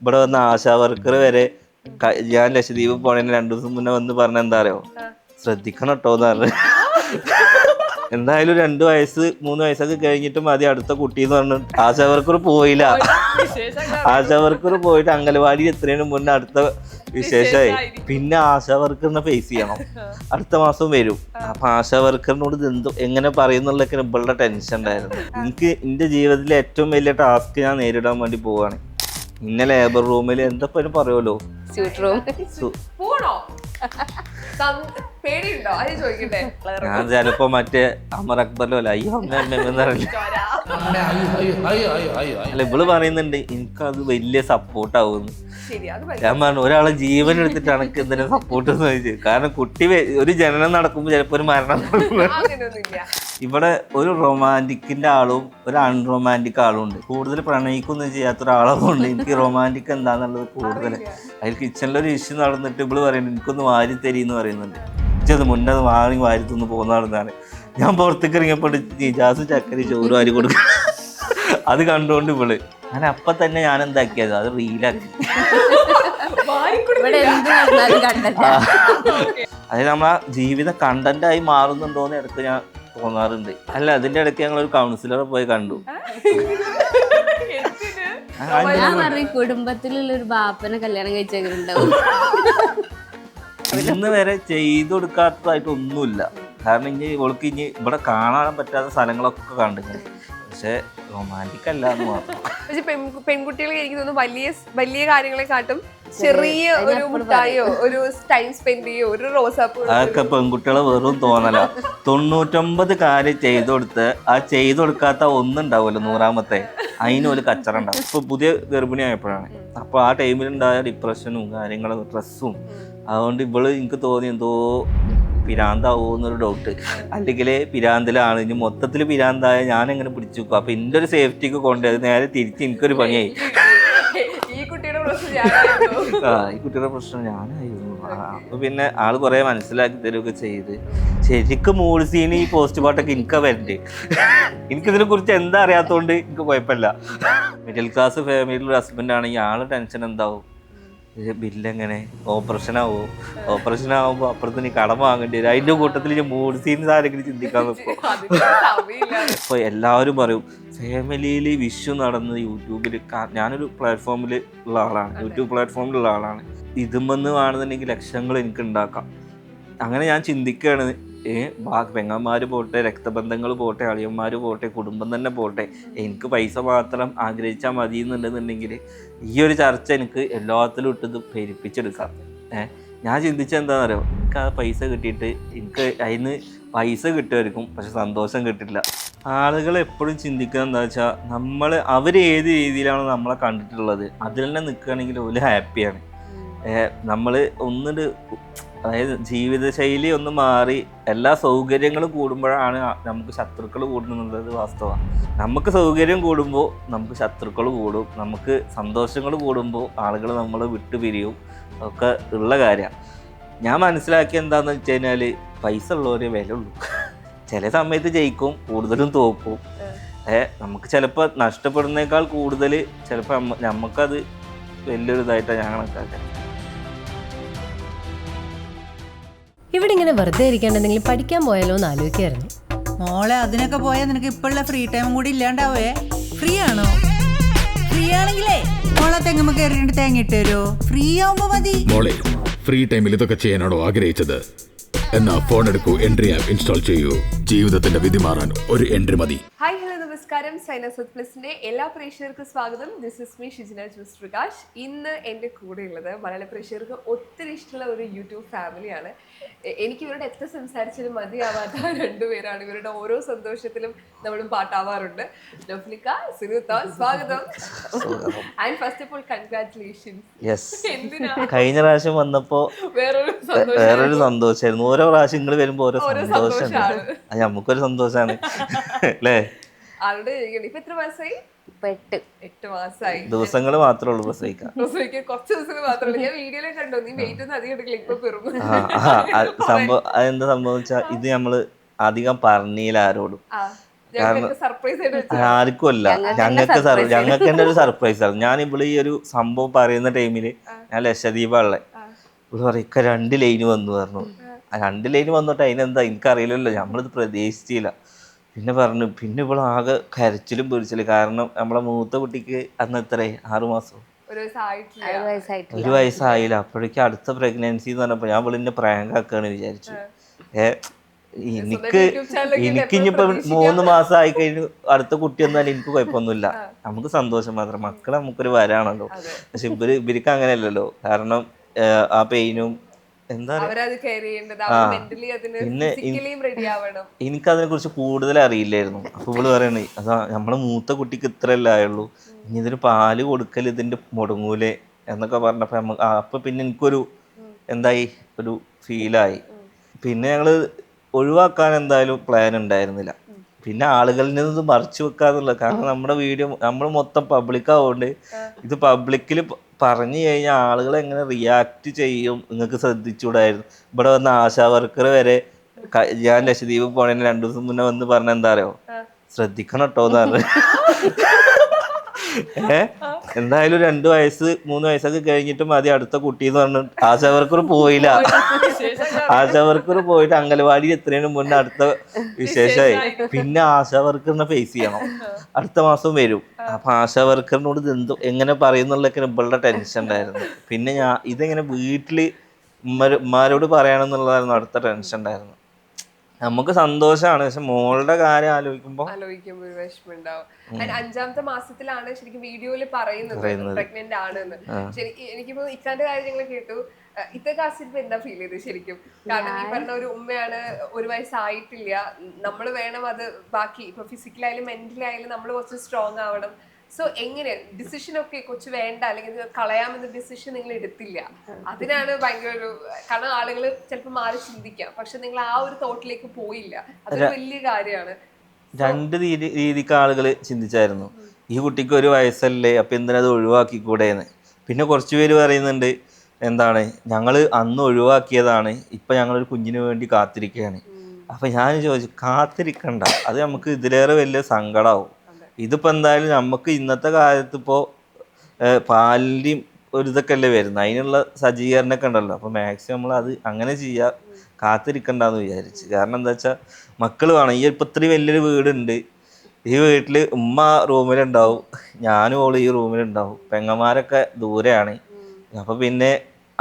ഇവിടെ വന്ന ആശാ വർക്കർ വരെ ഞാൻ ലക്ഷദ്വീപ് പോണേന് 2 ദിവസം മുന്നേ വന്ന് പറഞ്ഞ എന്താ അറിയോ, ശ്രദ്ധിക്കണം കേട്ടോന്ന് പറഞ്ഞു. എന്തായാലും 2 വയസ്സ് 3 വയസ്സൊക്കെ കഴിഞ്ഞിട്ട് മതി അടുത്ത കുട്ടി എന്ന് പറഞ്ഞു. ആശാ വർക്കർ പോയില്ല. ആശാ വർക്കർ പോയിട്ട് അംഗനവാടി എത്രയും മുന്നേ അടുത്ത വിശേഷമായി. പിന്നെ ആശാ വർക്കറിനെ ഫേസ് ചെയ്യണം. അടുത്ത മാസം വരും. അപ്പൊ ആശാ വർക്കറിനോട് എന്തോ എങ്ങനെ പറയുന്നുള്ളൊക്കെ ഇവളുടെ ടെൻഷൻ ഉണ്ടായിരുന്നു. എനിക്ക് എന്റെ ജീവിതത്തിലെ ഏറ്റവും വലിയ ടാസ്ക് ഞാൻ നേരിടാൻ വേണ്ടി പോവാണ്. ഇന്ന ലേബർ റൂമിൽ എന്താ പറയുമല്ലോ, ഞാൻ ചിലപ്പോ മറ്റേ അമർ അക്ബറിലോ അയ്യോ അമ്മ അല്ല ഇവള് പറയുന്നുണ്ട് എനിക്കത് വലിയ സപ്പോർട്ടാവുന്നു. ഞാൻ പറഞ്ഞു ഒരാളെ ജീവൻ എടുത്തിട്ടാണ് എനിക്ക് എന്തിനും സപ്പോർട്ട് എന്ന് ചോദിച്ചത്. കാരണം കുട്ടി ഒരു ജനനം നടക്കുമ്പോൾ ചിലപ്പോ ഒരു മരണം. ഇവിടെ ഒരു റൊമാൻറ്റിക്കിന്റെ ആളും ഒരു അൺറൊമാൻറ്റിക് ആളും ഉണ്ട്. കൂടുതൽ പ്രണയിക്കൊന്നും ചെയ്യാത്ത ഒരാളതുകൊണ്ട് എനിക്ക് റൊമാൻറ്റിക് എന്താന്നുള്ളത് കൂടുതൽ. അതിൽ കിച്ചണിലൊരു ഇഷ്യൂ നടന്നിട്ട് ഇവള് പറയുന്നുണ്ട് എനിക്കൊന്ന് വാരി തരീന്ന് പറയുന്നുണ്ട്. അത് മുന്നേ വാരി തിന്ന് പോകുന്നതാണ്. ഞാൻ പുറത്തേക്ക് ഇറങ്ങിയപ്പോൾ നിജാസും ചക്കരി ചോറ് വാരി കൊടുക്കും. അത് കണ്ടുകൊണ്ട് ഇവള് ഞാൻ അപ്പം തന്നെ ഞാൻ എന്താക്കിയത് അത് റീലാക്കി. അത് നമ്മളെ ജീവിത കണ്ടന്റായി മാറുന്നുണ്ടോന്ന് ഇടയ്ക്ക് ഞാൻ തോന്നാറുണ്ട്. അല്ല അതിന്റെ ഇടയ്ക്ക് ഞങ്ങളൊരു കൗൺസിലറെ പോയി കണ്ടു. കുടുംബത്തിലുള്ള ഒരു ബാപ്പനെ കല്യാണം കഴിച്ചുണ്ടാവും. ഇന്ന് വരെ ചെയ്തു കൊടുക്കാത്തതായിട്ട് ഒന്നുമില്ല. കാരണം ഇനി ഇവൾക്ക് ഇനി ഇവിടെ കാണാൻ പറ്റാത്ത സ്ഥലങ്ങളൊക്കെ കണ്ടിട്ടുണ്ട്. പക്ഷെ റൊമാൻറ്റിക് അല്ല എന്ന് മാത്രം. പക്ഷെ പെൺകുട്ടികൾ എനിക്ക് തോന്നുന്നു വലിയ വലിയ കാര്യങ്ങളെക്കാട്ടും ചെറിയ ഒരു മുട്ടായോ ഒരു ടൈം സ്പെൻഡ് ചെയ്യോ ഒരു റോസാപ്പൂ അതൊക്കെ പെൺകുട്ടികളെ വെറും തോന്നല. 99 കാര്യം ചെയ്തു കൊടുത്ത് ആ ചെയ്തു കൊടുക്കാത്ത ഒന്നുണ്ടാവുമല്ലോ 100ാമത്തെ അതിനൊരു കച്ചറ ഉണ്ടാവും. ഇപ്പൊ പുതിയ ഗർഭിണി ആയപ്പോഴാണ്. അപ്പൊ ആ ടൈമിലുണ്ടായ ഡിപ്രഷനും കാര്യങ്ങളും സ്ട്രെസ്സും അതുകൊണ്ട് ഇവള് എനിക്ക് തോന്നി എന്തോ പിരാന്താവോന്നൊരു ഡൗട്ട്. അല്ലെങ്കിൽ പിരാന്തിലാണ്. ഇനി മൊത്തത്തിൽ പിരാന്തായ ഞാൻ എങ്ങനെ പിടിച്ചു വെക്കും. അപ്പൊ എൻ്റെ ഒരു സേഫ്റ്റിക്ക് കൊണ്ട് നേരെ തിരിച്ച് എനിക്കൊരു പണിയായി. ഈ കുട്ടിയുടെ പ്രശ്നം ഞാനായിരുന്നു. അപ്പൊ പിന്നെ ആള് കുറെ മനസ്സിലാക്കി തരുകയൊക്കെ ചെയ്ത് ശരിക്കും മൂഡ് സീൻ ഈ പോസ്റ്റ് പാട്ടൊക്കെ എനിക്കാ വരണ്ടേ. എനിക്കിതിനെ കുറിച്ച് എന്താ അറിയാത്തോണ്ട് എനിക്ക് കുഴപ്പമില്ല. മിഡിൽ ക്ലാസ് ഫാമിലിയിലൊരു ഹസ്ബൻഡ് ആണെങ്കിൽ ആള് ടെൻഷൻ എന്താവും, ബില്ലെങ്ങനെ ഓപ്പറേഷൻ ആവുമ്പോൾ അപ്പുറത്ത് നീ കടം വാങ്ങേണ്ടി വരും. അതിന്റെ കൂട്ടത്തിൽ ഞാൻ മൂഡ് സീൻസ് ആരെങ്കിലും ചിന്തിക്കാൻ നിൽക്കും. അപ്പൊ എല്ലാവരും പറയും ഫാമിലിയിൽ വിഷു നടന്നത് യൂട്യൂബിൽ. ഞാനൊരു പ്ലാറ്റ്ഫോമിൽ ഉള്ള ആളാണ്, യൂട്യൂബ് പ്ലാറ്റ്ഫോമിലുള്ള ആളാണ്. ഇതുമെന്ന് വേണമെന്നുണ്ടെങ്കിൽ ലക്ഷങ്ങൾ എനിക്ക് ഉണ്ടാക്കാം. അങ്ങനെ ഞാൻ ചിന്തിക്കുകയാണ്. പെങ്ങന്മാർ പോട്ടെ, രക്തബന്ധങ്ങൾ പോട്ടെ, അളിയന്മാർ പോട്ടെ, കുടുംബം തന്നെ പോട്ടെ, എനിക്ക് പൈസ മാത്രം ആഗ്രഹിച്ചാൽ മതി എന്നുണ്ടെന്നുണ്ടെങ്കിൽ ഈ ഒരു ചർച്ച എനിക്ക് എല്ലാത്തിലും ഇട്ടത് പെരുപ്പിച്ചെടുക്കാം. ഞാൻ ചിന്തിച്ചത് എന്താണെന്നറിയോ, എനിക്ക് ആ പൈസ കിട്ടിയിട്ട് എനിക്ക് അതിന് പൈസ കിട്ടുമായിരിക്കും, പക്ഷെ സന്തോഷം കിട്ടില്ല. ആളുകൾ എപ്പോഴും ചിന്തിക്കുക എന്താ വെച്ചാൽ അവർ ഏത് രീതിയിലാണ് നമ്മളെ കണ്ടിട്ടുള്ളത് അതിൽ തന്നെ നിൽക്കുകയാണെങ്കിൽ ഒരു ഹാപ്പിയാണ്. നമ്മൾ ഒന്നിട്ട് അതായത് ജീവിതശൈലി ഒന്ന് മാറി എല്ലാ സൗകര്യങ്ങളും കൂടുമ്പോഴാണ് നമുക്ക് ശത്രുക്കൾ കൂടുന്നുള്ളത് വാസ്തവമാണ്. നമുക്ക് സൗകര്യം കൂടുമ്പോൾ നമുക്ക് ശത്രുക്കൾ കൂടും, നമുക്ക് സന്തോഷങ്ങൾ കൂടുമ്പോൾ ആളുകൾ നമ്മൾ വിട്ടുപിരിയും, ഒക്കെ ഉള്ള കാര്യമാണ്. ഞാൻ മനസ്സിലാക്കിയ എന്താണെന്ന് വെച്ച് കഴിഞ്ഞാൽ പൈസ ഉള്ളവരെ വില ഉള്ളൂ. ചില സമയത്ത് ജയിക്കും, കൂടുതലും തോക്കും. നമുക്ക് ചിലപ്പോൾ നഷ്ടപ്പെടുന്നേക്കാൾ കൂടുതൽ ചിലപ്പോൾ നമുക്കത് വലിയൊരു ഇതായിട്ടാണ് ഞാൻ കണക്കാക്കാൻ. ഇവിടെ ഇങ്ങനെ വെറുതെ ഇരിക്കാണ്ട് എന്തെങ്കിലും പഠിക്കാൻ പോയാലോ എന്ന് ആലോചിക്കായിരുന്നു. മോളെ അതിനൊക്കെ പോയാൽ നിനക്ക് ഇപ്പോഴുള്ള ഫ്രീ ടൈമും കൂടി ഇല്ലാണ്ടാവേ. ഫ്രീ ആണോ? ഫ്രീ ആണെങ്കിലേ മോളെ തെങ്ങുമ്പോ കയറിയിട്ട് തേങ്ങ ഇട്ട് തരുമോ? ഫ്രീ ആവുമ്പോ മതി. മോളെ ഫ്രീ ടൈമിൽ ഇതൊക്കെ ചെയ്യാനാണോ ആഗ്രഹിച്ചത്? എന്നാ ഫോൺ എടുക്കൂ, എൻട്രി ആപ്പ് ഇൻസ്റ്റാൾ ചെയ്യൂ. ജീവിതത്തിന്റെ വിധി മാറാൻ ഒരു എൻട്രി മതി. ഹായ് ഹലോ നമസ്കാരം. സൈനസ് വിത്ത് പ്ലസിന്റെ എല്ലാ പ്രേക്ഷകർക്കും സ്വാഗതം. This is me Shijina Jose Prakash. ഇന്ന് എൻ്റെ കൂടെയുള്ളത് മലയാള പ്രേക്ഷകർക്ക് ഒത്തിരി ഇഷ്ടമുള്ള ഒരു യൂട്യൂബ് ഫാമിലിയാണ്. എനിക്ക് ഇവരുടെ എത്ര സംസാരിച്ചാലും മതിയാവാത്ത 2 പേരാണ്. ഇവരുടെ ഓരോ സന്തോഷത്തിലും നമ്മളും പാട്ടാവാറുണ്ട്. നഫ്ലിക, സുനുത, സ്വാഗതം. And first of all congratulations. എന്തിനാ കഴിഞ്ഞ പ്രാവശ്യം വന്നപ്പോ വേറൊരു സന്തോഷമായിരുന്നു. ഓരോ പ്രാവശ്യം നിങ്ങൾ വരുമ്പോ ഓരോ സന്തോഷമാണ്. അത് നമുക്കൊരു സന്തോഷമാണ് അല്ലേ? ആളുടെ ഇപ്പൊ എത്ര മാസമായി? 8 മാസമായി. ദിവസങ്ങൾ മാത്രമേ ഉള്ളൂ പ്രസവിക്കാൻ. കുറച്ച് ദിവസങ്ങൾ മാത്രമല്ല. ഞാൻ വീഡിയോയിലെ കണ്ടോ, നീ വെയിറ്റ് ഒന്നും അധികം എടുക്കില്ല, ഇപ്പൊ പെറുന്നു. സംഭവം അതെന്താ സംഭവിച്ചാ ഇത് നമ്മള് അധികം പറഞ്ഞില്ല ആരോടും. സർപ്രൈസ് ആയിട്ട് വെച്ചത്. ആർക്കും അല്ല, ഞങ്ങൾക്ക് തന്നെ ഒരു സർപ്രൈസ് ആണ്. ഞാൻ ഇവിടെ ഈ ഒരു സംഭവം പറയുന്ന ടൈമില് ഞാൻ ലക്ഷദ്വീപാണല്ലേ, ഇവിടെ പറയും ഇക്ക 2 ലൈന് വന്നു പറഞ്ഞു. ആ 2 ലൈന് വന്നിട്ട് അതിനെന്താ എനിക്കറിയില്ലല്ലോ, നമ്മളിത് പ്രതീക്ഷിച്ചില്ല. പിന്നെ പറഞ്ഞു, പിന്നെ ഇവിടെ ആകെ കരച്ചിലും പൊരിച്ചിലും. കാരണം നമ്മളെ മൂത്ത കുട്ടിക്ക് അന്ന് എത്ര 6 മാസം, ഒരു വയസ്സായിട്ടില്ല. 1 വയസ്സായിട്ടില്ല. 1 വയസ്സായില്ല. അപ്പോഴേക്കും അടുത്ത പ്രഗ്നൻസി എന്ന് പറഞ്ഞപ്പോൾ ഞാൻ ഇവിടെ പ്രാങ്ക് ആക്കാന്ന് വിചാരിച്ചു. എനിക്കിനിയിപ്പോ 3 മാസം ആയി കഴിഞ്ഞു അടുത്ത കുട്ടി എന്നാലും എനിക്ക് കുഴപ്പമൊന്നുമില്ല. നമുക്ക് സന്തോഷം മാത്രം, മക്കളെ നമുക്കൊരു വരാണല്ലോ. പക്ഷെ ഇവർക്ക് അങ്ങനെയല്ലല്ലോ. കാരണം ആ പെയിനും എന്താ പിന്നെ എനിക്കതിനെ കുറിച്ച് കൂടുതൽ അറിയില്ലായിരുന്നു. അപ്പൊ ഇവള് പറയണേ, അതാ നമ്മളെ മൂത്ത കുട്ടിക്ക് ഇത്രയല്ലേ ആയുള്ളൂ, ഇനി ഇതിന് പാല് കൊടുക്കൽ ഇതിന്റെ മുടങ്ങൂലേ എന്നൊക്കെ പറഞ്ഞപ്പോ അപ്പൊ പിന്നെ എനിക്കൊരു എന്തായി, ഒരു ഫീലായി. പിന്നെ ഞങ്ങള് ഒഴിവാക്കാൻ എന്തായാലും പ്ലാൻ ഉണ്ടായിരുന്നില്ല. പിന്നെ ആളുകളിൽ നിന്ന് മറച്ചു വെക്കാന്നുള്ള, കാരണം നമ്മുടെ വീഡിയോ നമ്മൾ മൊത്തം പബ്ലിക് ആവുകൊണ്ട് ഇത് പബ്ലിക്കിൽ പറഞ്ഞു കഴിഞ്ഞാൽ ആളുകൾ എങ്ങനെ റിയാക്ട് ചെയ്യും നിങ്ങൾക്ക് ശ്രദ്ധിച്ചുകൂടായിരുന്നു. ഇവിടെ വന്ന ആശാ വർക്കർ വരെ ഞാൻ ലക്ഷദ്വീപ് പോണതിന് 2 ദിവസം മുന്നേ വന്ന് പറഞ്ഞ എന്താ അറിയോ, ശ്രദ്ധിക്കണം കേട്ടോ എന്ന് പറഞ്ഞു. എന്തായാലും 2 വയസ്സ് 3 വയസ്സൊക്കെ കഴിഞ്ഞിട്ട് മതി അടുത്ത കുട്ടി എന്ന് പറഞ്ഞു. ആശാ വർക്കർ പോയില്ല. ആശാ വർക്കർ പോയിട്ട് അംഗനവാടി എത്തുന്നതിന് മുന്നേ അടുത്ത വിശേഷമായി. പിന്നെ ആശാ വർക്കറിനെ ഫേസ് ചെയ്യണം, അടുത്ത മാസം വരും. അപ്പൊ ആശാ വർക്കറിനോട് ഇത് എങ്ങനെ പറയുന്നുള്ളൊക്കെ ഇവളുടെ ടെൻഷൻ ഉണ്ടായിരുന്നു. പിന്നെ ഇതെങ്ങനെ വീട്ടില് ഉമ്മാരോട് പറയണമെന്നുള്ളതായിരുന്നു അടുത്ത ടെൻഷൻ ഉണ്ടായിരുന്നു. നമുക്ക് സന്തോഷമാണ്, പക്ഷെ മോളുടെ കാര്യം ആലോചിക്കുമ്പോ ഒരു വിഷമം ഉണ്ടാവും. 5ാമത്തെ മാസത്തിലാണ് ശരിക്കും വീഡിയോയില് പറയുന്നത് പ്രഗ്നന്റ് ആണെന്ന്. എനിക്കിപ്പോ ഇക്കാന്റെ കാര്യം ഞങ്ങൾ കേട്ടു. ഇതൊക്കെ ആസിഡ് എന്താ ഫീൽ ചെയ്ത് ശരിക്കും? കാരണം ഈ പറഞ്ഞ ഒരു ഉമ്മയാണ്, 1 വയസ്സായിട്ടില്ല, നമ്മൾ വേണം അത് ബാക്കി ഇപ്പൊ ഫിസിക്കലായാലും മെന്റലായാലും നമ്മൾ കുറച്ച് സ്ട്രോങ് ആവണം. സോ എങ്ങനെ ഡിസിഷൻ ഒക്കെ കൊച്ചു വേണ്ട അല്ലെങ്കിൽ കളയാമെന്ന ഡിസിഷൻ നിങ്ങൾ എടുത്തില്ല? അതിനാണ് ഭയങ്കര ഒരു, കാരണം ആളുകൾ ചിലപ്പോൾ മാറി ചിന്തിക്കാം, പക്ഷെ നിങ്ങൾ ആ ഒരു തോട്ടിലേക്ക് പോയില്ല. അതൊരു വലിയ കാര്യമാണ്. 2 രീതിക്ക് ആളുകൾ ചിന്തിച്ചായിരുന്നു. ഈ കുട്ടിക്ക് 1 വയസ്സല്ലേ, അപ്പൊ എന്തിനത് ഒഴിവാക്കിക്കൂടെയെന്ന്. പിന്നെ കുറച്ച് പേര് പറയുന്നുണ്ട്, എന്താണ് ഞങ്ങൾ അന്ന് ഒഴിവാക്കിയതാണ്, ഇപ്പൊ ഞങ്ങളൊരു കുഞ്ഞിന് വേണ്ടി കാത്തിരിക്കുകയാണ്. അപ്പൊ ഞാൻ ചോദിച്ചു, കാത്തിരിക്കണ്ട, അത് നമുക്ക് ഇതിലേറെ വലിയ സങ്കടമാവും. ഇതിപ്പോൾ എന്തായാലും നമുക്ക് ഇന്നത്തെ കാലത്ത് ഇപ്പോൾ പാലിൻ്റെയും ഒരു ഇതൊക്കെ അല്ലേ വരുന്നത്, അതിനുള്ള സജ്ജീകരണമൊക്കെ ഉണ്ടല്ലോ. അപ്പോൾ മാക്സിമം നമ്മൾ അത് അങ്ങനെ ചെയ്യുക, കാത്തിരിക്കണ്ടെന്ന് വിചാരിച്ച്. കാരണം എന്താ വെച്ചാൽ മക്കൾ വേണം. ഈ ഇപ്പം ഇത്രയും വലിയൊരു വീടുണ്ട്, ഈ വീട്ടിൽ ഉമ്മ റൂമിലുണ്ടാവും, ഞാനും ഓള് ഈ റൂമിലുണ്ടാവും, പെങ്ങന്മാരൊക്കെ ദൂരെയാണ്. അപ്പോൾ പിന്നെ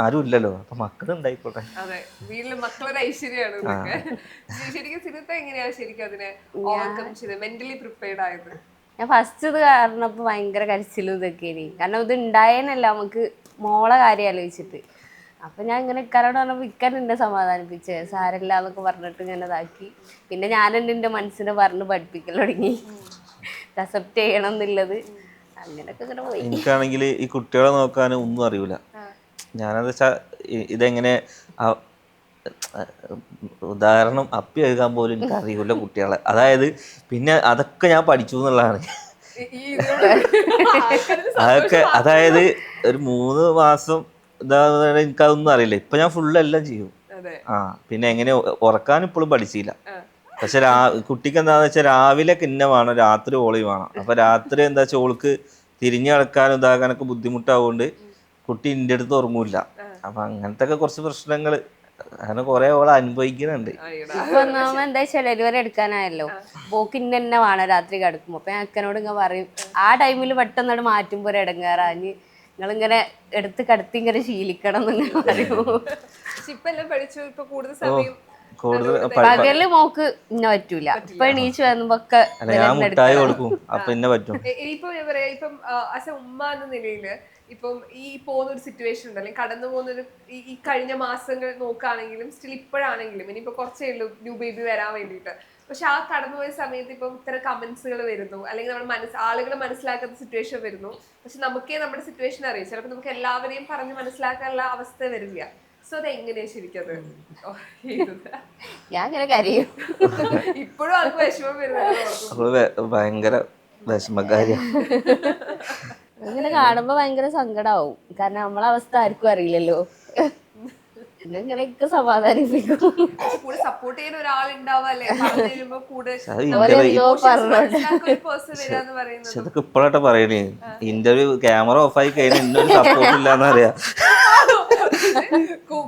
ആരും ഇല്ലല്ലോ, അപ്പൊ മക്കൾ ഉണ്ടായിക്കോട്ടെ. അതെ, വീട്ടില് മക്കളൊരു ഐശ്വര്യമാണ്. ശരിക്കും സിനിമ എങ്ങനെയാ ശരിക്കും അതിനെ ഓവർകം ചെയ്ത് മെന്റലി പ്രിപ്പയർഡ് ആയത്? ഞാൻ ഫസ്റ്റ് ഇത് കാരണപ്പോൾ ഭയങ്കര കരച്ചിലും ഇതൊക്കെയാണ്. കാരണം ഇത് ഉണ്ടായേനല്ല നമുക്ക് മോളെ കാര്യം ആലോചിച്ചിട്ട്. അപ്പം ഞാൻ ഇങ്ങനെ ഇക്കാരോട് പറഞ്ഞപ്പോൾ ഇക്കാൻ എന്നെ സമാധാനിപ്പിച്ച് സാരമില്ല എന്നൊക്കെ പറഞ്ഞിട്ട് ഇങ്ങനെ ഇതാക്കി. പിന്നെ ഞാനെന്നെ എൻ്റെ മനസ്സിനെ പറഞ്ഞ് പഠിപ്പിക്കൽ തുടങ്ങി, അക്സെപ്റ്റ് ചെയ്യണം എന്നുള്ളത്. അങ്ങനെയൊക്കെ ഇങ്ങനെ പോയി. എനിക്കാണെങ്കിൽ ഈ കുട്ടികളെ നോക്കാനും ഒന്നും അറിയില്ല. ഞാനെന്താ വെച്ചാൽ ഇതെങ്ങനെ ഉദാഹരണം അപ്പി എഴുതാൻ പോലും എനിക്ക് അറിയില്ല കുട്ടികളെ. അതായത് പിന്നെ അതൊക്കെ ഞാൻ പഠിച്ചു എന്നുള്ളതാണ്. അതൊക്കെ അതായത് ഒരു 3 മാസം എനിക്കതൊന്നും അറിയില്ല. ഇപ്പൊ ഞാൻ ഫുള്ള് എല്ലാം ചെയ്യും. പിന്നെ എങ്ങനെ ഉറക്കാൻ ഇപ്പോഴും പഠിച്ചില്ല. പക്ഷെ കുട്ടിക്ക് എന്താന്ന് വെച്ചാൽ രാവിലെ കിന്ന വേണം, രാത്രി ഓളി വേണം. അപ്പൊ രാത്രി എന്താ വെച്ചാൽ ഓൾക്ക് തിരിഞ്ഞു കിടക്കാനും ഇതാക്കാനൊക്കെ ബുദ്ധിമുട്ടാവുകൊണ്ട് കുട്ടി എൻ്റെ അടുത്ത് ഉറങ്ങൂല്ല. അപ്പൊ അങ്ങനത്തെ ഒക്കെ കുറച്ച് പ്രശ്നങ്ങൾ അങ്ങനെ കുറെ ഓളെ അനുഭവിക്കുന്നുണ്ട്. ഇപ്പൊ എന്താ വെച്ചാൽ ഡെലിവറി എടുക്കാനായല്ലോ, പോക്ക് ഇന്നെ വേണം രാത്രി കിടക്കുമ്പോ. അപ്പൊ ഞാൻ അക്കനോട് ഇങ്ങനെ പറയും, ആ ടൈമിൽ പെട്ടെന്ന് മാറ്റുമ്പോ ഒരു ഇടങ്ങാറാഞ്ഞ് നിങ്ങളിങ്ങനെ എടുത്ത് കടത്തി ഇങ്ങനെ ശീലിക്കണം എന്നിങ്ങനെ പറയൂ. പകല് മോക്ക് ഇന്ന പറ്റൂല, ഇപ്പൊ എണീച്ച് വരുമ്പോക്കെ കൊടുക്കും. അപ്പൊ ഇന്നെ പറ്റും. ഇപ്പം ഉമ്മ എന്ന നിലയില് ഇപ്പം ഈ പോകുന്ന ഒരു സിറ്റുവേഷൻ ഉണ്ട്, അല്ലെങ്കിൽ കടന്നു പോകുന്ന ഒരു ഈ കഴിഞ്ഞ മാസങ്ങൾ നോക്കുകയാണെങ്കിലും സ്റ്റിൽ ഇപ്പോഴാണെങ്കിലും ഇനിയിപ്പോ കുറച്ചേ ഉള്ളൂ ന്യൂ ബേബി വരാൻ വേണ്ടിയിട്ട്. പക്ഷെ ആ കടന്നുപോയ സമയത്ത് ഇപ്പം ഇത്തരം കമന്റ്സുകൾ വരുന്നു, അല്ലെങ്കിൽ നമ്മൾ ആളുകൾ മനസ്സിലാക്കാത്ത സിറ്റുവേഷൻ വരുന്നു. പക്ഷെ നമുക്കേ നമ്മുടെ സിറ്റുവേഷൻ അറിയാം, ചിലപ്പോൾ നമുക്ക് എല്ലാവരെയും പറഞ്ഞ് മനസ്സിലാക്കാനുള്ള അവസ്ഥ വരില്ല. സോ അത് എങ്ങനെയാ ശരിക്കത്? ഞാൻ ഇങ്ങനെ കരയും. ഇപ്പോഴും ആൾക്ക് വിഷമം വരുന്നത് ഭയങ്കര വിഷമക്കാരിയാ. അങ്ങനെ കാണുമ്പോ ഭയങ്കര സങ്കടാവും, കാരണം നമ്മളെ അവസ്ഥ ആർക്കും അറിയില്ലല്ലോ. പിന്നെ ഇങ്ങനെയൊക്കെ സമാധാനിപ്പിക്കും. കൂടെ സപ്പോർട്ട് ചെയ്യാൻ ഒരാളുണ്ടാവല്ലേ, പറഞ്ഞു തരുമ്പോ കൂടെ ഓരെന്തോ പറഞ്ഞോട്ടെ. ഒരു പേഴ്സൺ വരാന്ന് പറയുന്നത്. പക്ഷെ അതൊക്കെ ഇപ്പോഴാട്ടെ പറയണേ. ഇന്റർവ്യൂ ക്യാമറ ഓഫായി കഴിഞ്ഞാൽ ഇന്നൊരു സപ്പോർട്ട് ഇല്ലാന്നറിയാം.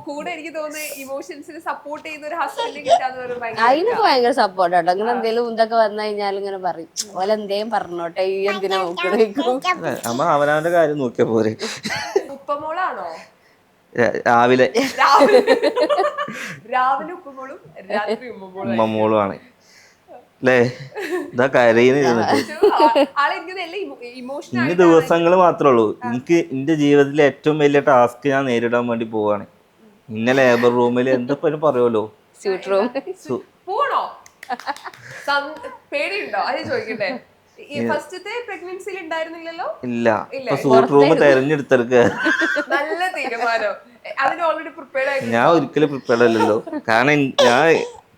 കൂടെ എനിക്ക് തോന്നുന്നു ഇമോഷൻസിന് സപ്പോർട്ട് ചെയ്യുന്ന ഒരു ഹസ്ബൻഡ് കിട്ടാന്ന് പറയുമ്പോൾ അതിനൊക്കെ ഭയങ്കര സപ്പോർട്ടാട്ടോ. അങ്ങനെ എന്തെങ്കിലും ഇതൊക്കെ വന്നു കഴിഞ്ഞാൽ ഇങ്ങനെ പറയും, ഓലെ എന്തേലും പറഞ്ഞോട്ടെ, ഈ എന്തിനാ നോക്കണേക്കും. അമ്മ അവനവന്റെ കാര്യം നോക്കിയാ പോരെ. ഉപ്പമോളാണോ? രാവിലെ രാവിലെ ഉപ്പമോളും രാത്രി ഉമ്മമോളും. ഉമ്മമോളുമാണ് അല്ലേ? ഇതാ കരയുന്നിരുന്നിട്ട്. ഇമോഷണൽ ഇനി ദിവസങ്ങൾ മാത്രമേ ഉള്ളൂ. എനിക്ക് എന്റെ ജീവിതത്തിലെ ഏറ്റവും വലിയ ടാസ്ക് ഞാൻ നേരിടാൻ വേണ്ടി പോവാണ്. ഇന്ന ലേബർ റൂമിൽ എന്തൊക്കെ പറയുമല്ലോ, സ്യൂട്ട് റൂം. പോണോ? പേടിയുണ്ടോ? അത് ചോദിക്കട്ടെ. ഫസ്റ്റത്തെ പ്രഗ്നൻസിയിൽ ഉണ്ടായിരുന്നില്ലല്ലോ? ഇല്ല, ഇപ്പൊ സൂട്ട് റൂം തെരഞ്ഞെടുത്തെടുക്കുക. നല്ല തീരുമാനം. അതിന് ഓൾറെഡി പ്രിപ്പയർഡ് ആയിട്ട്. ഞാൻ ഒരിക്കലും പ്രിപ്പയർഡ് അല്ലല്ലോ. കാരണം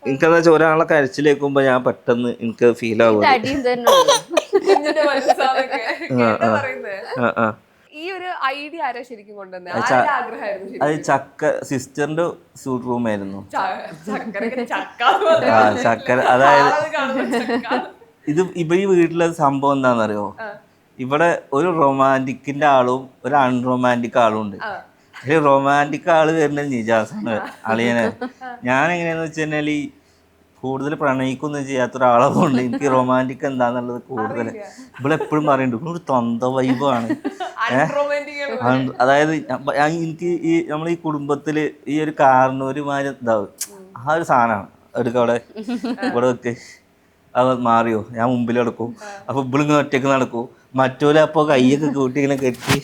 എനിക്കെന്താ വെച്ചാൽ ഒരാളെ കരച്ചിലേക്കുമ്പോ ഞാൻ പെട്ടെന്ന് എനിക്ക് ഫീൽ ആവും. അടിയും തന്നെ കുഞ്ഞിന്റെ മനസ്സാന്നൊക്കെ എന്താ പറയുന്നത്? ഈ ഒരു ഐഡിയ ആരാ ശരിക്കും കൊണ്ടുവന്നത്? ആരുടെ ആഗ്രഹമായിരുന്നു? അത് ചക്ക സിസ്റ്ററിന്റെ സൂട്ട് റൂം ആയിരുന്നു. ചക്കര. അതായത് ഇപ്പൊ ഈ വീട്ടിലെ സംഭവം എന്താണെന്നറിയോ? ഇവിടെ ഒരു റൊമാൻറ്റിക്കിന്റെ ആളും ഒരു അൺറൊമാൻറ്റിക് ആളും ഉണ്ട്. ഒരു റൊമാൻറ്റിക് ആള് വരുന്നത് നിജാസാണ്, അളിയനെ. ഞാൻ എങ്ങനെയാന്ന് വെച്ച് കഴിഞ്ഞാൽ ഈ കൂടുതൽ പ്രണയിക്കൊന്നും ചെയ്യാത്ത ഒരാളതുകൊണ്ട് എനിക്ക് റൊമാൻറ്റിക് എന്താന്നുള്ളത് കൂടുതൽ ഇവിടെ എപ്പോഴും പറയുന്നുണ്ട്. ഒരു തൊന്ത വൈബാണ്. അതായത് എനിക്ക് ഈ നമ്മൾ ഈ കുടുംബത്തില് ഈ ഒരു കാരണവരുമാര് ഇതാവും, ആ ഒരു സാധനമാണ്. എടുക്ക അവിടെ ഇവിടെ വെക്ക്, അത് മാറിയോ, ഞാൻ മുമ്പിൽ നടക്കും. അപ്പൊ ഇവളിങ്ങനെ ഒറ്റയ്ക്ക് നടക്കും. മറ്റോലെ അപ്പൊ കൈയൊക്കെ കൂട്ടി ഇങ്ങനെ കെട്ടി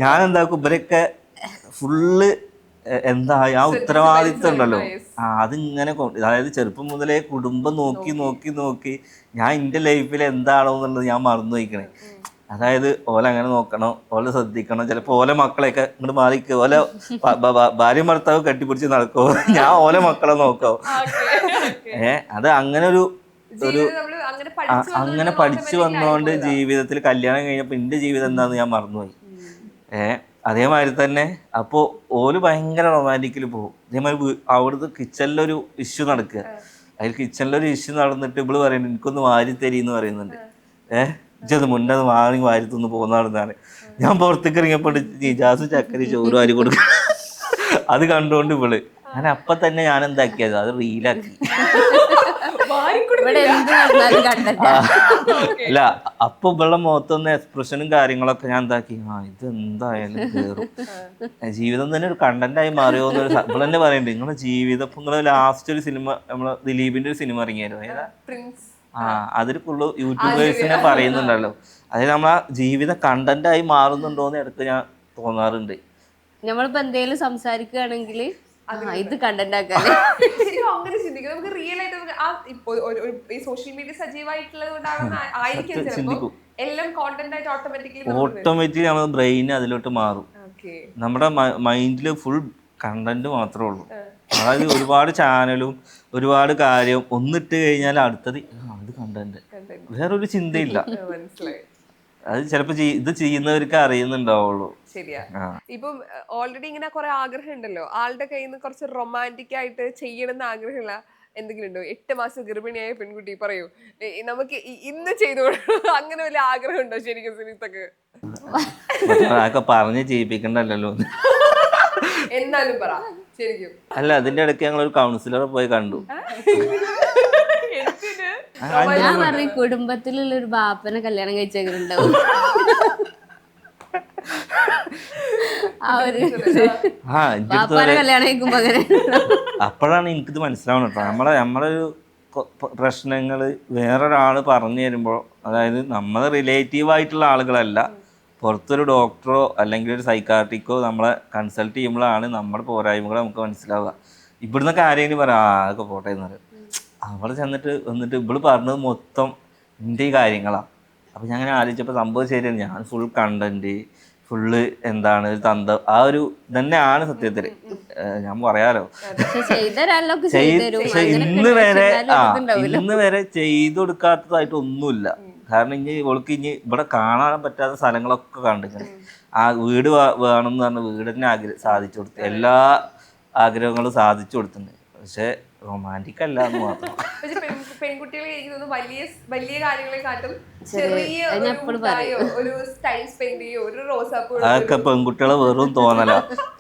ഞാൻ എന്താക്കും, ഇവരൊക്കെ ഫുള്ള് എന്താ ആ ഉത്തരവാദിത്വം ഉണ്ടല്ലോ, അതിങ്ങനെ അതായത് ചെറുപ്പം മുതലേ കുടുംബം നോക്കി നോക്കി നോക്കി ഞാൻ എൻ്റെ ലൈഫിൽ എന്താണോ എന്നുള്ളത് ഞാൻ മറന്നു വയ്ക്കണേ. അതായത് ഓല അങ്ങനെ നോക്കണം, ഓല ശ്രദ്ധിക്കണം. ചിലപ്പോൾ ഓല മക്കളെയൊക്കെ ഇങ്ങോട്ട് മാറിക്ക്, ഓല ഭാര്യ ഭർത്താവ് കെട്ടിപ്പിടിച്ച് നടക്കോ, ഞാൻ ഓല മക്കളെ നോക്കോ. അത് അങ്ങനെ ഒരു അങ്ങനെ പഠിച്ചു വന്നോണ്ട് ജീവിതത്തിൽ കല്യാണം കഴിഞ്ഞപ്പോൾ എൻ്റെ ജീവിതം എന്താന്ന് ഞാൻ മറന്നുപോയി. അതേമാതിരി തന്നെ അപ്പോൾ ഓല് ഭയങ്കര റൊമാൻറ്റിക്കിൽ പോകും. അതേമാതിരി അവിടുത്തെ കിച്ചണിലൊരു ഇഷ്യൂ നടക്കുക. അതിൽ കിച്ചണിലൊരു ഇഷ്യൂ നടന്നിട്ട് ഇവള് പറയുന്നുണ്ട് എനിക്കൊന്ന് വാരി തരീന്ന് പറയുന്നുണ്ട്. ഇച്ചത് മുന്നേ വാങ്ങി വാരി തിന്ന് പോകുന്നതാണ്. ഞാൻ പുറത്തേക്ക് ഇറങ്ങിയപ്പോൾ നിജാസ് ചക്കരി ചോറ് വാരി കൊടുക്കുക. അത് കണ്ടുകൊണ്ട് ഇവള് ഞാൻ അപ്പം തന്നെ ഞാൻ എന്താക്കിയത് അത് റീലാക്കി. അല്ല അപ്പൊ ഇവളുടെ മുഖത്തൊന്ന് എക്സ്പ്രഷനും കാര്യങ്ങളൊക്കെ ഞാൻ എന്താക്കി, ഇതെന്തായാലും കേറും, ജീവിതം തന്നെ ഒരു കണ്ടന്റായി മാറിയോ എന്നൊരു ഇവള് തന്നെ പറയുന്നുണ്ട്. നിങ്ങളുടെ ജീവിതം ഇപ്പൊ നിങ്ങള് ലാസ്റ്റ് ഒരു സിനിമ നമ്മളെ ദിലീപിന്റെ ഒരു സിനിമ ഇറങ്ങിയാലോ, ഏതാ അതിൽ ഫുള്ള് യൂട്യൂബേഴ്സിനെ പറയുന്നുണ്ടല്ലോ. അതായത് നമ്മളെ ജീവിതം കണ്ടന്റായി മാറുന്നുണ്ടോന്ന് ഇടയ്ക്ക് ഞാൻ തോന്നാറുണ്ട്. നമ്മളിപ്പോ എന്തെങ്കിലും സംസാരിക്കുകയാണെങ്കിൽ ഇത് കണ്ടന്റ് ആക്കാൻ അങ്ങനെ ചിന്തിക്കും. നമുക്ക് റിയൽ ആയിട്ട് ഈ സോഷ്യൽ മീഡിയ സജീവമായിട്ടുള്ളത് കൊണ്ടായിരിക്കും ചിലപ്പോൾ എല്ലാം കോണ്ടന്റ് ആയിട്ട് ഓട്ടോമാറ്റിക്കലി നമ്മുടെ ബ്രെയിൻ അതിലോട്ട് മാറും. നമ്മുടെ മൈൻഡില് ഫുൾ കണ്ടന്റ് മാത്രമേ ഉള്ളൂ. അതായത് ഒരുപാട് ചാനലും ഒരുപാട് കാര്യം ഒന്നിട്ട് കഴിഞ്ഞാൽ അടുത്തത് അത് കണ്ടന്റ്, വേറൊരു ചിന്തയില്ല. അത് ചിലപ്പോ ഇത് ചെയ്യുന്നവർക്ക് അറിയുന്നുണ്ടാവുള്ളൂ. ശരിയാ. ഇപ്പം ഓൾറെഡി ഇങ്ങനെ കുറെ ആഗ്രഹം ഉണ്ടല്ലോ, ആളുടെ കയ്യിൽ നിന്ന് കുറച്ച് റൊമാൻറ്റിക് ആയിട്ട് ചെയ്യണമെന്ന് ആഗ്രഹമുള്ള എന്തെങ്കിലും ഉണ്ടോ? 8 മാസം ഗർഭിണിയായ പെൺകുട്ടി പറയൂ നമുക്ക് ഇന്ന് ചെയ്തു കൊടുക്കണം, അങ്ങനെ വലിയ ആഗ്രഹം ഉണ്ടോ ശരിക്കും സുനിത്തൊക്കെ? പറഞ്ഞ് ചെയ്യിപ്പിക്കണ്ടല്ലോ. എന്നാലും പറ ശരിക്കും. അല്ല, അതിന്റെ ഇടയ്ക്ക് ഞങ്ങൾ ഒരു കൗൺസിലറെ പോയി കണ്ടു. ഞാൻ പറഞ്ഞു കുടുംബത്തിലുള്ള ഒരു ബാപ്പനെ കല്യാണം കഴിച്ചവരുണ്ടാവും. അപ്പോഴാണ് എനിക്കിത് മനസ്സിലാവണം കേട്ടോ. നമ്മളൊരു പ്രശ്നങ്ങള് വേറൊരാള് പറഞ്ഞു തരുമ്പോൾ, അതായത് നമ്മളെ റിലേറ്റീവ് ആയിട്ടുള്ള ആളുകളല്ല, പുറത്തൊരു ഡോക്ടറോ അല്ലെങ്കിൽ ഒരു സൈക്കാട്രിക്കോ നമ്മളെ കൺസൾട്ട് ചെയ്യുമ്പോഴാണ് നമ്മുടെ പോരായ്മകൾ നമുക്ക് മനസ്സിലാവുക. ഇവിടുന്നൊക്കെ ആരെങ്കിലും പറയാം അതൊക്കെ പോട്ടെ എന്ന് പറയും. അവിടെ ചെന്നിട്ട് വന്നിട്ട് ഇവള് പറഞ്ഞത് മൊത്തം എൻ്റെ ഈ കാര്യങ്ങളാണ്. അപ്പം ഞാൻ അങ്ങനെ ആലോചിച്ചപ്പോൾ സംഭവം ശരിയാണ്. ഞാൻ ഫുൾ കണ്ടന്റ് ഫുള്ള് എന്താണ് തന്ത ആ ഒരു തന്നെയാണ് സത്യത്തിൽ. ഞാൻ പറയാലോ, പക്ഷെ ഇന്ന് വരെ ചെയ്തു കൊടുക്കാത്തതായിട്ട് ഒന്നുമില്ല. കാരണം ഇനി ഇവൾക്ക് ഇനി ഇവിടെ കാണാൻ പറ്റാത്ത സ്ഥലങ്ങളൊക്കെ കണ്ടിട്ടുണ്ട്. ആ വീട് വേണം എന്ന് പറഞ്ഞ വീട് തന്നെ സാധിച്ചു കൊടുത്തു, എല്ലാ ആഗ്രഹങ്ങളും സാധിച്ചു കൊടുത്തിട്ടുണ്ട്. പക്ഷെ റൊമാൻറ്റിക് അല്ല എന്ന് മാത്രം. പക്ഷെ പെൺകുട്ടികളെ എനിക്ക് തോന്നുന്നു വലിയ വലിയ കാര്യങ്ങളെക്കാട്ടും ചെറിയ ഒരു മുട്ടായോ, ഒരു ടൈം സ്പെൻഡ് ചെയ്യോ, ഒരു റോസാപ്പൂ, അതൊക്കെ പെൺകുട്ടികളെ വെറും തോന്നല.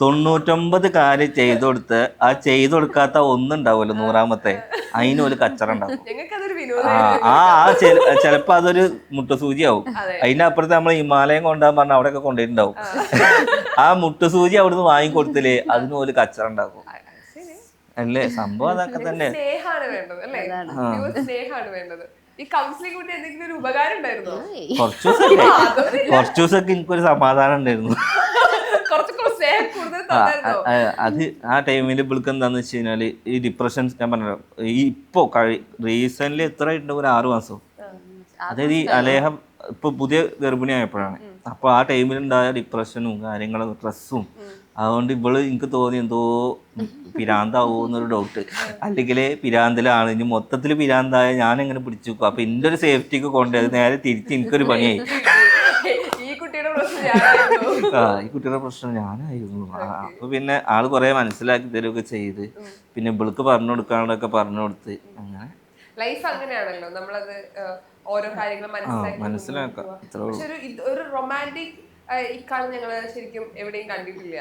99 കാര്യം ചെയ്തു കൊടുത്ത് ആ ചെയ്തു കൊടുക്കാത്ത ഒന്നുണ്ടാവുമല്ലോ 100ാമത്തെ, അതിന് ഒരു കച്ചറ ഉണ്ടാവും. ഞങ്ങൾക്ക് അതൊരു ചിലപ്പോ അതൊരു മുട്ടുസൂചിയാവും. അതിന്റെ അപ്പുറത്ത് നമ്മൾ ഹിമാലയം കൊണ്ടുപോകാൻ പറഞ്ഞാൽ അവിടെയൊക്കെ കൊണ്ടുപോയിട്ടുണ്ടാവും. ആ മുട്ടുസൂചി അവിടുന്ന് വാങ്ങിക്കൊടുത്തില്ലേ അതിന് ഒരു കച്ചറ ഉണ്ടാവും. അല്ലേ സംഭവം അതൊക്കെ തന്നെ. സ്നേഹമാണ് വേണ്ടത് അല്ലേ? സ്നേഹമാണ് വേണ്ടത്. ഈ കൗൺസിലിംഗ് കൊണ്ട് എന്തെങ്കിലും ഒരു ഉപകാരം ഉണ്ടായിരുന്നോ? കുറച്ചു ദിവസമൊക്കെ എനിക്കൊരു സമാധാനം ഉണ്ടായിരുന്നു. അത് ആ ടൈമിൽ ഇവൾക്ക് എന്താന്ന് വെച്ച് കഴിഞ്ഞാല് ഈ ഡിപ്രഷൻ, ഞാൻ പറഞ്ഞല്ലോ ഇപ്പൊ റീസെന്റ് എത്ര ഉണ്ട്, ഒരു 6 മാസം. അതായത് ഈ അലേഹം ഇപ്പൊ പുതിയ ഗർഭിണിയായപ്പോഴാണ്. അപ്പൊ ആ ടൈമിലുണ്ടായ ഡിപ്രഷനും കാര്യങ്ങളും സ്ട്രെസ്സും, അതുകൊണ്ട് ഇവള് എനിക്ക് തോന്നി എന്തോ പിരാന്താവോ എന്നൊരു ഡൗട്ട്. അല്ലെങ്കിൽ പിരാന്തിലാണ്, ഇനി മൊത്തത്തിൽ പിരാന്തായ ഞാൻ എങ്ങനെ പിടിച്ചു വെക്കും. അപ്പൊ എന്റെ ഒരു സേഫ്റ്റിക്ക് കൊണ്ടുപോയത് നേരെ തിരിച്ച് എനിക്കൊരു പണിയായി. ഈ കുട്ടിയുടെ പ്രശ്നം ഞാനായിരുന്നു. അപ്പൊ പിന്നെ ആള് കുറെ മനസ്സിലാക്കി തരുകയൊക്കെ ചെയ്ത്, പിന്നെ ഇവൾക്ക് പറഞ്ഞു കൊടുക്കാനൊക്കെ പറഞ്ഞു കൊടുത്ത്, അങ്ങനെ ലൈഫ് അങ്ങനെയാണല്ലോ. നമ്മളത് ഓരോ കാര്യങ്ങളും മനസ്സിലാക്കാം. ഒരു റൊമാൻറ്റിക് ഇക്കാലം ഞങ്ങള് ശരിക്കും എവിടെയും കണ്ടിട്ടില്ല.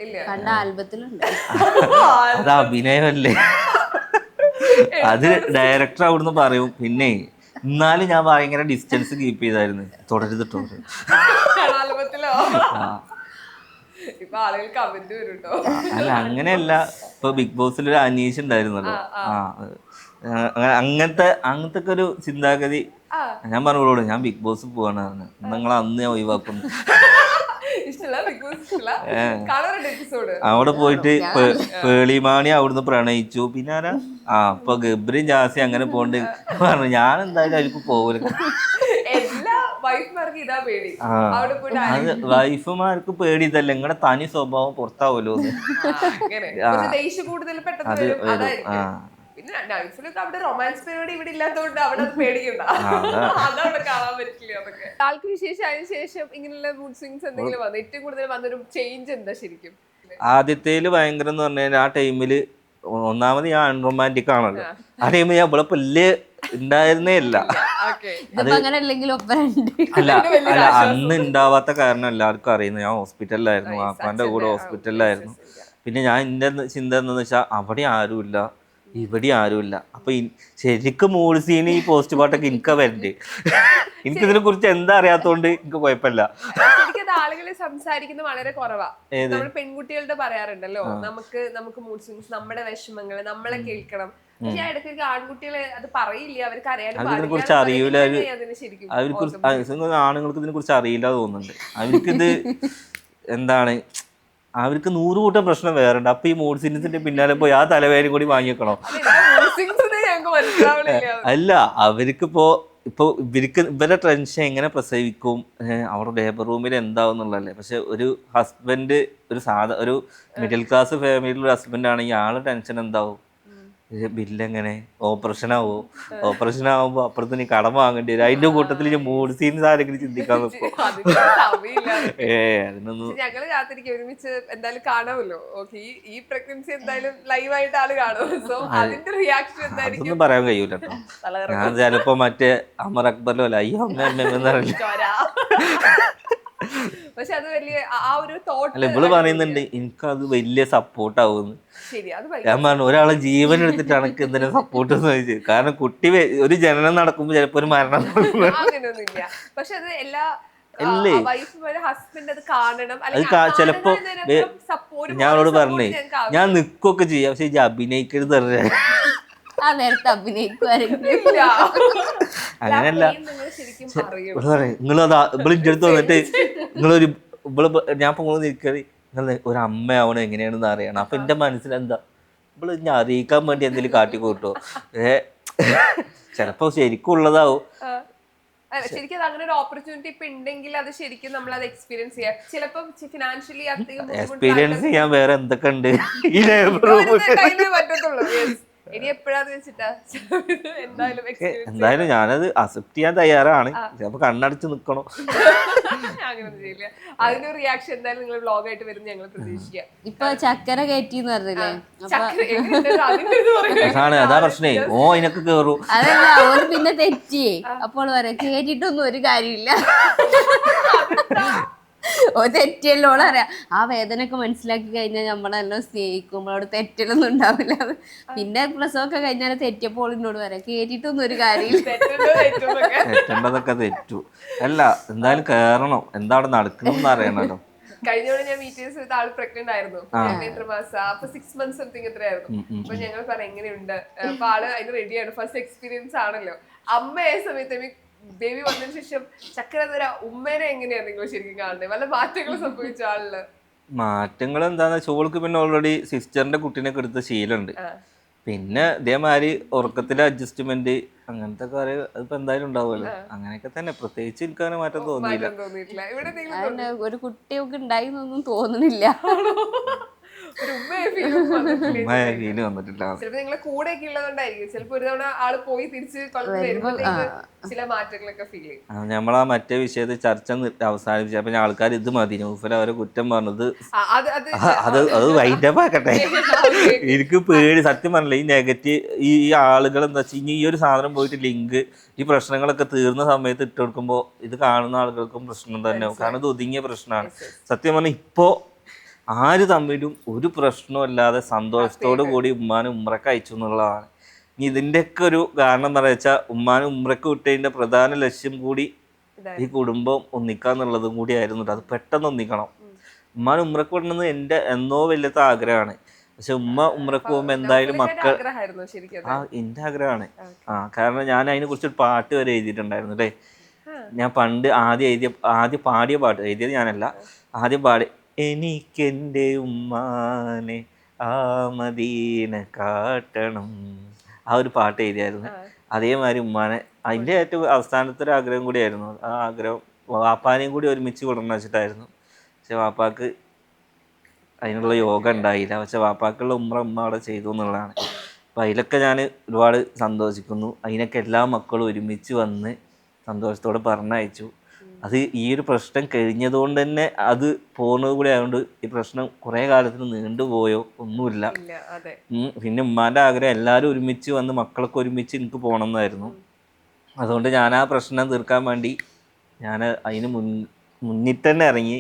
ഇല്ല, കണ്ട ആൽബത്തിലുണ്ട്. അത് അഭിനയമല്ലേ, അത് ഡയറക്ടർ അവിടുന്ന് പറയും. പിന്നെ എന്നാലും ഞാൻ ഭയങ്കര ഡിസ്റ്റൻസ് കീപ്പ് ചെയ്തായിരുന്നു. തുടരുതിട്ടോ ഇപ്പൊ ആളുകൾ കമന്റ് വരും ട്ടോ. അല്ല അങ്ങനെയല്ല, ഇപ്പൊ ബിഗ് ബോസിൽ ഒരു അനീഷ് ഉണ്ടായിരുന്നല്ലോ, അങ്ങനത്തെ ഒക്കെ ഒരു ചിന്താഗതി. ഞാൻ പറഞ്ഞോളൂ ഞാൻ ബിഗ് ബോസ് പോവാണ്, നിങ്ങൾ അന്ന് ഞാൻ ഒഴിവാക്കുന്നു. അവിടെ പോയിട്ട് പേളിമാണി അവിടുന്ന് പ്രണയിച്ചു. പിന്നെ ആരാ ഇപ്പൊ ഗബ്രിയും ജാസി അങ്ങനെ പോണ്ട് പറഞ്ഞു. ഞാൻ എന്തായാലും അതിലേക്ക് പോകില്ല. അത് വൈഫുമാർക്ക് പേടി ഇതല്ല, നിങ്ങളുടെ തനി സ്വഭാവം പുറത്താവുമല്ലോ. പിന്നെ നൈഫിലൊക്കെ അവിടെ റൊമാൻസ് പരിപാടി ഇവിടെ ഇല്ലാത്തതുകൊണ്ട് അവിടെ പേടിക്കണ്ട, അതവിടെ കാണാൻ പറ്റില്ല. അതൊക്കെ ആൾക്ക് വിശേഷമായതിനു ശേഷം ഇങ്ങനെയുള്ള മൂഡ് സ്വിങ്സ് എന്തെങ്കിലും വന്നു? ഏറ്റവും കൂടുതൽ വന്നൊരു ചേഞ്ച് എന്താ ശരിക്കും? ആദ്യത്തേല് ഭയങ്കര എന്ന് പറഞ്ഞാൽ ആ ടൈമില് ഒന്നാമത് ഞാൻ അൺറൊമാൻറ്റിക് ആണല്ലോ. ആ ടൈമിൽ ഞാൻ ഇവിടെ പുല്ല് ഉണ്ടായിരുന്നേ ഇല്ല. അല്ല അന്ന് ഉണ്ടാവാത്ത കാരണം എല്ലാവർക്കും അറിയുന്നു. ഞാൻ ഹോസ്പിറ്റലിലായിരുന്നു, വാപ്പാന്റെ കൂടെ ഹോസ്പിറ്റലിലായിരുന്നു. പിന്നെ ഞാൻ എൻ്റെ ചിന്ത എന്താന്ന് വെച്ചാൽ അവിടെ ആരുമില്ല, ഇവിടെ ആരുമില്ല. അപ്പൊ ശരിക്കും മൂഡ് സീൻ ഈ പോസ്റ്റ് പാട്ടൊക്കെ എനിക്ക് വരണ്ടേ. എനിക്കിതിനെ കുറിച്ച് എന്താ അറിയാത്തോണ്ട് എനിക്ക് കുഴപ്പമില്ല. ആളുകൾ സംസാരിക്കുന്നത് വളരെ കുറവാ. നമ്മൾ പെൺകുട്ടികളുടെ പറയാറുണ്ടല്ലോ, നമുക്ക് മൂഡ് സ്വിങ്സ്, നമ്മുടെ വിഷമങ്ങൾ നമ്മളെ കേൾക്കണം. പക്ഷെ ഇടയ്ക്ക് ആൺകുട്ടികളെ അത് പറയില്ല, അവർക്ക് അതിനെ കുറിച്ച് അറിയില്ല. ആണുങ്ങൾക്ക് ഇതിനെ കുറിച്ച് അറിയില്ല തോന്നുന്നുണ്ട്. അവർക്കിത് എന്താണ്, അവർക്ക് 100 കൂട്ടം പ്രശ്നം വേറെ ഉണ്ട്. അപ്പൊ ഈ മൂഡ് സിൻസിന്റെ പിന്നാലെ പോയി ആ തലവേദന കൂടി വാങ്ങിക്കണോ? അല്ല അവർക്ക് ഇവരുടെ ടെൻഷൻ എങ്ങനെ പ്രസവിക്കും, അവരുടെ ലേബർ റൂമിൽ എന്താവും എന്നുള്ളതല്ലേ. പക്ഷെ ഒരു ഹസ്ബൻഡ്, ഒരു മിഡിൽ ക്ലാസ് ഫാമിലിയിലുള്ള ഹസ്ബൻഡ് ആണെങ്കിൽ ആളെ ടെൻഷൻ എന്താവും, ബില്ലെങ്ങനെ, ഓപ്പറേഷൻ ആവുമ്പോ അപ്പുറത്ത് നീ കടം വാങ്ങേണ്ടി വരും. അതിന്റെ കൂട്ടത്തിൽ ഞാൻ മൂഡ് സീൻസ് ആരെങ്കിലും ചിന്തിക്കാൻ നോക്കും. അതിനൊന്നും ഞങ്ങള് കാത്തിരിക്കും ഒരുമിച്ച് എന്തായാലും കാണാമല്ലോ. ഓക്കെ, ഈ പ്രഗ്നൻസി എന്തായാലും ലൈവായിട്ട് ആള് കാണും. സോ അതിന്റെ റിയാക്ഷൻ എന്തായിരിക്കും അതൊന്നും പറയാൻ കഴിയൂല കേട്ടോ. ഞാൻ ചിലപ്പോ മറ്റേ അമർ അക്ബറിലോ അയ്യോ അമ്മ പക്ഷെ അത് വലിയ ആ ഒരു തോട്ട് അല്ല ഇവള് പറയുന്നുണ്ട് എനിക്കത് വലിയ സപ്പോർട്ട് ആവുന്നു. ഞാൻ പറഞ്ഞു ഒരാളെ ജീവൻ എടുത്തിട്ടാണ് എനിക്ക് എന്തിനാ സപ്പോർട്ട് എന്ന് ചോദിച്ചത്. കാരണം കുട്ടി ഒരു ജനനം നടക്കുമ്പോ ചിലപ്പോ ഒരു മരണം അങ്ങനെയൊന്നുമില്ല. പക്ഷെ അത് എല്ലാ ഹസ്ബൻഡ് അത് കാണണം. ചിലപ്പോ ഞാൻ അവളോട് പറഞ്ഞേ ഞാൻ നിക്കൊക്കെ ചെയ്യാം, പക്ഷെ ഇത് അഭിനയിക്കരുത്. അങ്ങനെയല്ല, നിങ്ങളത് ഇവളിന്റെ അടുത്ത് വന്നിട്ട് നിങ്ങളൊരു ഞാൻ പോകുന്നത് നിൽക്കറി നിങ്ങൾ ഒരു അമ്മയാവണം എങ്ങനെയാണെന്ന് അറിയണം. അപ്പൊ എന്റെ മനസ്സിലെന്താ ഇവള് ഞാൻ അറിയിക്കാൻ വേണ്ടി എന്തെങ്കിലും കാട്ടിക്കൂട്ടോ. ചിലപ്പോ ശരിക്കും ഉള്ളതാവും. ശരിക്കും അങ്ങനെ ഒരു ഓപ്പർച്യൂണിറ്റി ഇപ്പൊ ഉണ്ടെങ്കിൽ അത് ശരിക്കും നമ്മൾ അത് എക്സ്പീരിയൻസ് ചെയ്യാം. ചിലപ്പോ എക്സ്പീരിയൻസ് ചെയ്യാൻ വേറെ എന്തൊക്കെ ഉണ്ട് ഈ പറ്റത്തുള്ളൂ. ഇനി എപ്പോഴാന്ന് വെച്ചിട്ടാ എന്തായാലും experience എന്തായാലും ഞാനത് അക്സെപ്റ്റ് ചെയ്യാൻ തയ്യാറാണ്. അപ്പൊ കണ്ണടച്ച് നിക്കണോ? അങ്ങനെ ചെയ്യില്ല. അതിന്റെ റിയാക്ഷൻ എന്തായാലും നിങ്ങൾ വ്ലോഗ് ആയിട്ട് വരും ഞങ്ങൾ പ്രതീക്ഷിക്കാം. ഇപ്പൊ ചക്കര കയറ്റിന്ന് പറഞ്ഞില്ലേ, ചക്കര എങ്ങനെയുണ്ട്? അതിന്റെ ഇത് പറയൂ. അതാ പ്രശ്നേ. ഓ അതിനൊക്കെ കേറും. അതല്ല ഓര് പിന്നെ തെറ്റിയേ. അപ്പോൾ പറയാം കേട്ടിട്ടൊന്നും ഒരു കാര്യമില്ല, ഓ തെറ്റിയല്ലോ. ഓളറിയാം ആ വേദനയൊക്കെ മനസ്സിലാക്കി കഴിഞ്ഞാൽ നമ്മളെല്ലാം സ്നേഹിക്കും, നമ്മളോട് തെറ്റലൊന്നും ഉണ്ടാവില്ല. പിന്നെ പ്രസവമൊക്കെ കഴിഞ്ഞാൽ തെറ്റിയപ്പോൾ എന്നോട് പറയാം കേട്ടിട്ടൊന്നും ഒരു കാര്യമില്ല. തെറ്റുണ്ടോ തെറ്റുന്നൊക്കെ. തെറ്റേണ്ടതൊക്കെ തെറ്റു. അല്ല എന്തായാലും കേറണം, എന്താ അവിടെ നടക്കണമെന്ന് അറിയണല്ലോ. കഴിഞ്ഞോടെ ഞാൻ മീറ്റ് ചെയ്ത സമയത്ത് ആള് പ്രഗ്നന്റ് ആയിരുന്നു. എത്ര മാസം അപ്പൊ 6 months സംതിങ് എത്രയായിരുന്നു. അപ്പൊ ഞങ്ങൾ പറയാം എങ്ങനെയുണ്ട്, അപ്പൊ ആള് അതിന് റെഡിയാണ്. ഫസ്റ്റ് എക്സ്പീരിയൻസ് ആണല്ലോ. അമ്മയായ സമയത്ത് ബേബി വന്നതിന് ശേഷം ചക്കര തരാ ഉമ്മേനെ എങ്ങനെയാണ് നിങ്ങൾ ശരിക്കും കാണുന്നത്? വല്ല മാറ്റങ്ങൾ സംഭവിച്ച ആളില്? മാറ്റങ്ങൾ എന്താന്ന് വെച്ചാൽ ഓൾക്ക് പിന്നെ ഓൾറെഡി സിസ്റ്ററിന്റെ കുട്ടീനൊക്കെ എടുത്ത ശീലമുണ്ട്. പിന്നെ ഇതേമാതിരി ഉറക്കത്തിലെ അഡ്ജസ്റ്റ്മെന്റ് അങ്ങനത്തെ കാര്യം അതിപ്പോ എന്തായാലും ഉണ്ടാവുമല്ലോ. അങ്ങനെയൊക്കെ തന്നെ, പ്രത്യേകിച്ച് എനിക്കങ്ങനെ മാറ്റം തോന്നിയില്ല. തോന്നിയിട്ടില്ല. ഇവിടെ അതന്നെ ഒരു കുട്ടിയൊക്കെ ഉണ്ടായിന്നൊന്നും തോന്നുന്നില്ല. ഒരു ഉമ്മയെ ഫീൽ ഫീല് വന്നിട്ടില്ല. ചിലപ്പോ നിങ്ങളെ കൂടെ ഒക്കെ ഉള്ളതുകൊണ്ടായിരിക്കും. ചിലപ്പോ ഒരു തവണ ആള് പോയി തിരിച്ച് വരുമ്പോഴത്തേക്ക് ചില മാറ്റങ്ങളൊക്കെ ഫീൽ ചെയ്യും. നമ്മളാ മറ്റേ വിഷയത്തിൽ ചർച്ച അവസാനിപ്പിച്ചു. അപ്പൊ ആൾക്കാർ ഇത് മതി, നൗഫൽ അവരെ കുറ്റം പറഞ്ഞത് അത് വൈൻഡപ്പ് ആക്കട്ടെ. എനിക്ക് പേടി സത്യം പറഞ്ഞില്ല. ഈ നെഗറ്റീവ് ഈ ആളുകൾ എന്താ വെച്ചാൽ ഇനി ഈ ഒരു സാധനം പോയിട്ട് ലിങ്ക് ഈ പ്രശ്നങ്ങളൊക്കെ തീർന്ന സമയത്ത് ഇട്ട് കൊടുക്കുമ്പോൾ ഇത് കാണുന്ന ആളുകൾക്കും പ്രശ്നം തന്നെയാവും. കാരണം ഇത് ഒതുങ്ങിയ പ്രശ്നമാണ്. സത്യം പറഞ്ഞാൽ ഇപ്പോ ആര് തമ്മിലും ഒരു പ്രശ്നമില്ലാതെ സന്തോഷത്തോടു കൂടി ഉമ്മാനും ഉമ്രക്ക് അയച്ചു എന്നുള്ളതാണ്. ഇനി ഇതിൻ്റെയൊക്കെ ഒരു കാരണം എന്താ വെച്ചാൽ ഉമ്മാനും ഉമ്രക്ക് വിട്ടതിൻ്റെ പ്രധാന ലക്ഷ്യം കൂടി ഈ കുടുംബം ഒന്നിക്കാന്നുള്ളതും കൂടി ആയിരുന്നു. അത് പെട്ടെന്ന് ഒന്നിക്കണം. ഉമ്മാനും ഉമ്രക്ക് വിടണമെന്ന് എൻ്റെ എന്നോ വലിയത്തെ ആഗ്രഹമാണ്. പക്ഷെ ഉമ്രക്ക് പോകുമ്പോൾ എന്തായാലും മക്കൾ എൻ്റെ ആഗ്രഹമാണ്. കാരണം ഞാൻ അതിനെ കുറിച്ചൊരു പാട്ട് വരെ എഴുതിയിട്ടുണ്ടായിരുന്നു അല്ലേ. ഞാൻ പണ്ട് ആദ്യം പാടിയ പാട്ട് എഴുതിയത് ഞാനല്ല, ആദ്യം പാടി എനിക്കെൻ്റെ ഉമ്മാനെ ആ മദീന കാട്ടണം, ആ ഒരു പാട്ട് എഴുതിയായിരുന്നു. അതേമാതിരി ഉമ്മാനെ അതിൻ്റെ ഏറ്റവും അവസാനത്തെ ഒരു ആഗ്രഹം കൂടിയായിരുന്നു. ആ ആഗ്രഹം വാപ്പാനെയും കൂടി ഒരുമിച്ച് വിടണം വെച്ചിട്ടായിരുന്നു. പക്ഷെ വാപ്പാക്ക് അതിനുള്ള യോഗ ഉണ്ടായില്ല. പക്ഷെ വാപ്പാക്കുള്ള ഉമ്മ അവിടെ ചെയ്തു എന്നുള്ളതാണ്. അപ്പം അതിലൊക്കെ ഞാൻ ഒരുപാട് സന്തോഷിക്കുന്നു. അതിനൊക്കെ എല്ലാ മക്കളും ഒരുമിച്ച് വന്ന് സന്തോഷത്തോടെ പറഞ്ഞയച്ചു. അത് ഈ ഒരു പ്രശ്നം കഴിഞ്ഞതുകൊണ്ട് തന്നെ അത് പോകുന്നത് കൂടി ആയതുകൊണ്ട് ഈ പ്രശ്നം കുറേ കാലത്തിന് നീണ്ടുപോയോ ഒന്നുമില്ല. പിന്നെ ഉമ്മാൻ്റെ ആഗ്രഹം എല്ലാവരും ഒരുമിച്ച് വന്ന് മക്കളൊക്കെ ഒരുമിച്ച് എനിക്ക് പോകണം എന്നായിരുന്നു. അതുകൊണ്ട് ഞാൻ ആ പ്രശ്നം തീർക്കാൻ വേണ്ടി ഞാൻ അതിന് മുന്നിട്ട് തന്നെ ഇറങ്ങി.